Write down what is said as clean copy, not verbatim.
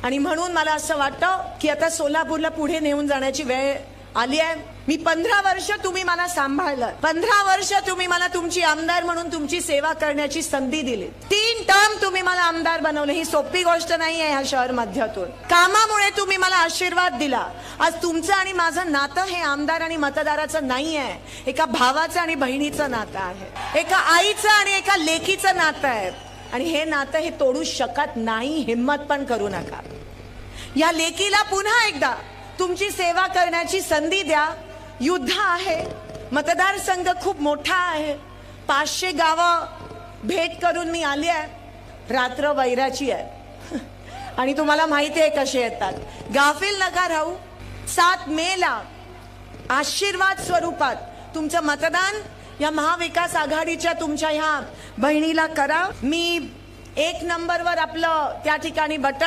आणि म्हणून मला असं वाटतं की आता सोलापूरला पुढे नेऊन जाण्याची वेळ आली आहे. मी 15 वर्ष तुम्ही मला सांभाळलं, 15 वर्ष तुम्ही मला तुमची आमदार म्हणून तुमची सेवा करण्याची संधी दिली, 3 टर्म तुम्ही मला आमदार बनवले. ही सोपी गोष्ट नाही आहे ह्या शहर मध्यातून. कामामुळे तुम्ही मला आशीर्वाद दिला. आज तुमचं आणि माझं नातं हे आमदार आणि मतदाराचं नाही आहे, एका भावाचं आणि बहिणीचं नातं आहे, एका आईचं आणि एका लेकीचं नातं आहे. आणि हे नातं हे तोडू शकत नाही. हिम्मत पण करू नका. या लेकीला पुन्हा एकदा तुमची सेवा करण्याची संधी द्या. युद्ध आहे, मतदारसंघ खूप मोठा आहे, 500 गावं भेट करून मी आली आहे. रात्र वैराची आहे आणि तुम्हाला माहिती आहे कसे येतात. गाफील नका राहू. 7 मेला आशीर्वाद स्वरूपात तुमचं मतदान या महाविकास आघाडीच्या तुमच्या ह्या बहिणीला करा. मी 1 नंबरवर आपलं त्या ठिकाणी बटन